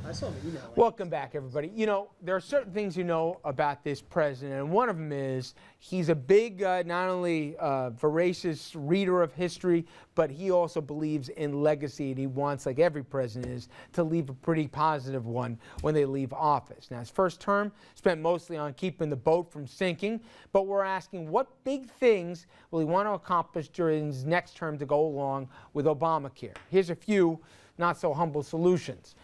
I saw him email. Welcome back, everybody. You know, there are certain things you know about this president, and one of them is he's a big, not only voracious reader of history, but he also believes in legacy, and he wants, like every president is, to leave a pretty positive one when they leave office. Now, his first term spent mostly on keeping the boat from sinking, but we're asking what big things will he want to accomplish during his next term to go along with Obamacare. Here's a few not so humble solutions.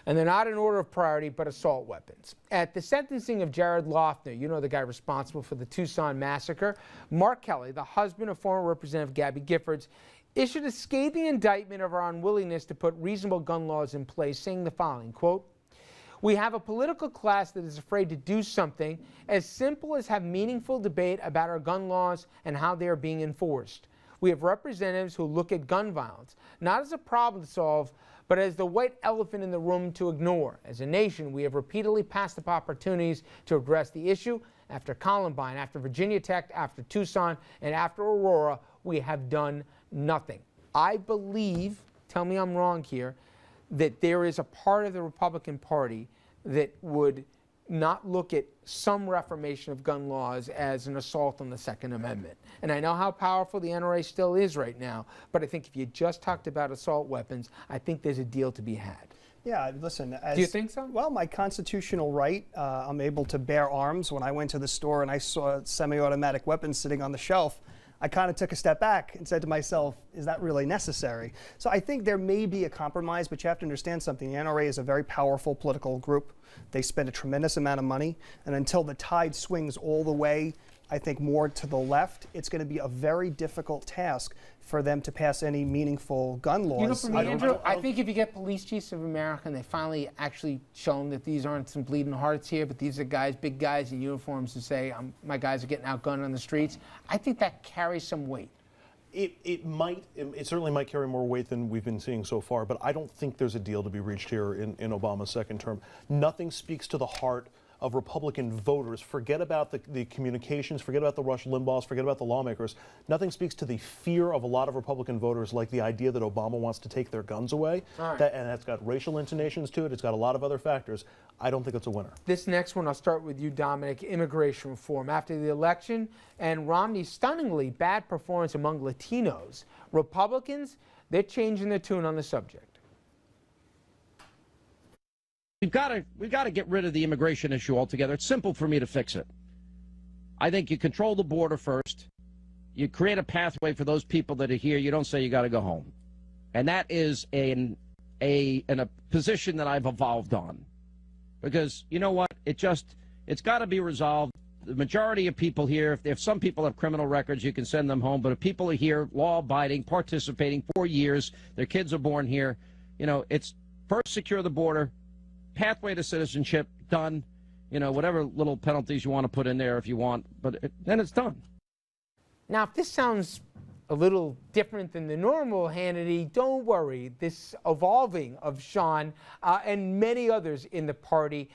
And they're not in order of priority, but assault weapons. At the sentencing of Jared Loughner, you know, the guy responsible for the Tucson massacre, Mark Kelly, the husband of former Representative Gabby Giffords, issued a scathing indictment of our unwillingness to put reasonable gun laws in place, saying the following, quote, "We have a political class that is afraid to do something as simple as have meaningful debate about our gun laws and how they are being enforced. We have representatives who look at gun violence not as a problem to solve, but as the white elephant in the room to ignore. As a nation, we have repeatedly passed up opportunities to address the issue. After Columbine, after Virginia Tech, after Tucson, and after Aurora, we have done nothing." I believe, tell me I'm wrong here, that there is a part of the Republican Party that would not look at some reformation of gun laws as an assault on the Second Amendment. And I know how powerful the NRA still is right now, but I think if you just talked about assault weapons, I think there's a deal to be had. Yeah, listen. Do you think so? Well, my constitutional right, I'm able to bear arms. When I went to the store and I saw semi-automatic weapons sitting on the shelf, I kind of took a step back and said to myself, is that really necessary? So I think there may be a compromise, but you have to understand something. The NRA is a very powerful political group. They spend a tremendous amount of money, and until the tide swings all the way, I think, more to the left, it's going to be a very difficult task for them to pass any meaningful gun laws. You know, for me, Andrew, I think if you get police chiefs of America and they finally actually show them that these aren't some bleeding hearts here, but these are guys, big guys in uniforms who say, my guys are getting outgunned on the streets, I think that carries some weight. It certainly might carry more weight than we've been seeing so far, but I don't think there's a deal to be reached here in Obama's second term. Nothing speaks to the heart of Republican voters. Forget about the communications, forget about the Rush Limbaughs, forget about the lawmakers. Nothing speaks to the fear of a lot of Republican voters like the idea that Obama wants to take their guns away. Right. And that's got racial intonations to it. It's got a lot of other factors. I don't think it's a winner. This next one, I'll start with you, Dominic, immigration reform. After the election and Romney's stunningly bad performance among Latinos, Republicans, they're changing their tune on the subject. We've got to get rid of the immigration issue altogether. It's simple for me to fix it. I think you control the border first. You create a pathway for those people that are here. You don't say you got to go home. And that is a position that I've evolved on. Because you know what? It's got to be resolved. The majority of people here, if some people have criminal records, you can send them home. But if people are here, law-abiding, participating 4 years, their kids are born here, you know, it's first secure the border, pathway to citizenship, done. You know, whatever little penalties you want to put in there if you want, but then it's done. Now, if this sounds a little different than the normal Hannity, don't worry. This evolving of Sean and many others in the party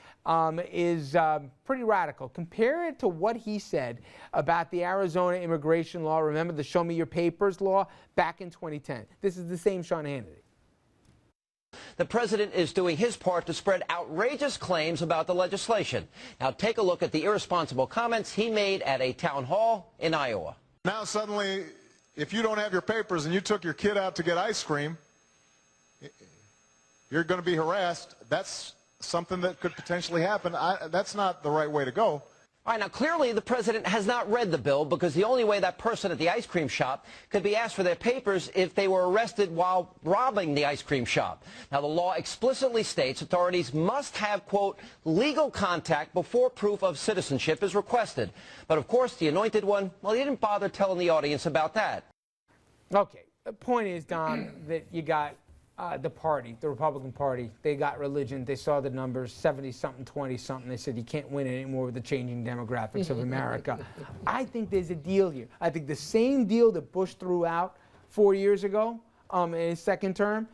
is pretty radical. Compare it to what he said about the Arizona immigration law. Remember the Show Me Your Papers law back in 2010. This is the same Sean Hannity. The president is doing his part to spread outrageous claims about the legislation. Now take a look at the irresponsible comments he made at a town hall in Iowa. Now suddenly, if you don't have your papers and you took your kid out to get ice cream, you're going to be harassed. That's something that could potentially happen. That's not the right way to go. All right, now clearly the president has not read the bill, because the only way that person at the ice cream shop could be asked for their papers if they were arrested while robbing the ice cream shop. Now the law explicitly states authorities must have, quote, legal contact before proof of citizenship is requested. But of course the anointed one, well, he didn't bother telling the audience about that. Okay, the point is, Don, that you got the party, the Republican Party, they got religion. They saw the numbers, 70-something, 20-something. They said you can't win anymore with the changing demographics of America. I think there's a deal here. I think the same deal that Bush threw out 4 years ago in his second term,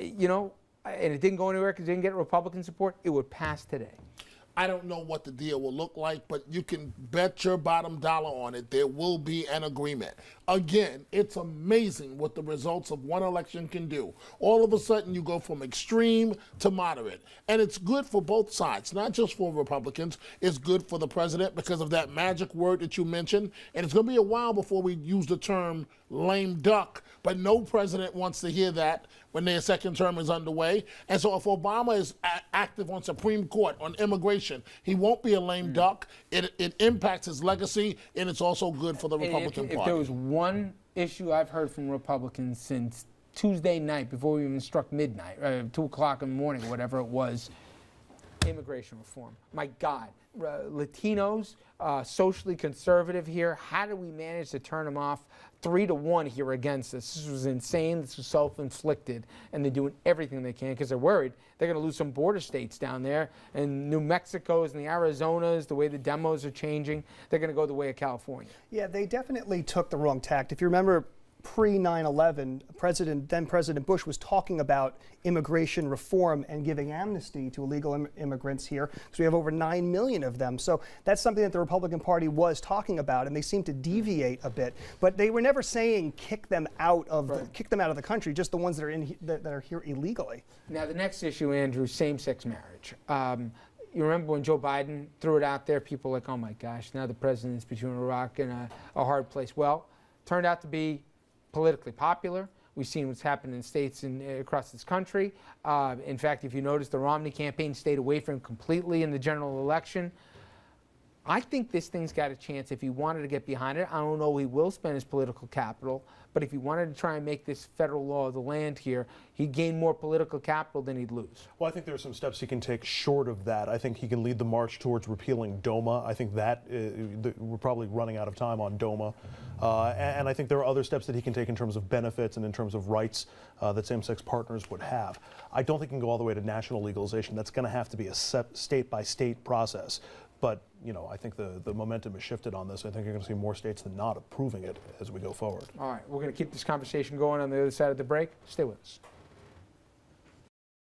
you know, and it didn't go anywhere because it didn't get Republican support, it would pass today. I don't know what the deal will look like, but you can bet your bottom dollar on it. There will be an agreement. Again, it's amazing what the results of one election can do. All of a sudden, you go from extreme to moderate. And it's good for both sides, not just for Republicans. It's good for the president because of that magic word that you mentioned. And it's going to be a while before we use the term lame duck, but no president wants to hear that when their second term is underway. And so if Obama is active on Supreme Court, on immigration, he won't be a lame duck. It impacts his legacy, and it's also good for the Republican Party. If there was one issue I've heard from Republicans since Tuesday night, before we even struck midnight, 2 o'clock in the morning, whatever it was, immigration reform. My God, Latinos, socially conservative here, how do we manage to turn them off 3-1 here against us? This was insane. This was self-inflicted, and they're doing everything they can because they're worried they're going to lose some border states down there, and New Mexico's and the Arizonas, the way the demos are changing, they're going to go the way of California. Yeah, they definitely took the wrong tact. If you remember, pre-9/11, then President Bush was talking about immigration reform and giving amnesty to illegal immigrants here, because we have over 9 million of them. So that's something that the Republican Party was talking about, and they seem to deviate a bit. But they were never saying kick them out of the country, just the ones that are that are here illegally. Now the next issue, Andrew, same-sex marriage. You remember when Joe Biden threw it out there? People were like, oh my gosh, now the president's between a rock and a hard place. Well, turned out to be politically popular. We've seen what's happened in states across this country. In fact, if you notice, the Romney campaign stayed away from him completely in the general election. I think this thing's got a chance if he wanted to get behind it. I don't know he will spend his political capital, but if he wanted to try and make this federal law of the land here, he'd gain more political capital than he'd lose. Well, I think there are some steps he can take short of that. I think he can lead the march towards repealing DOMA. I think that we're probably running out of time on DOMA. And I think there are other steps that he can take in terms of benefits and in terms of rights that same-sex partners would have. I don't think he can go all the way to national legalization. That's going to have to be a state-by-state process. But, you know, I think the momentum has shifted on this. I think you're going to see more states than not approving it as we go forward. All right, we're going to keep this conversation going on the other side of the break. Stay with us.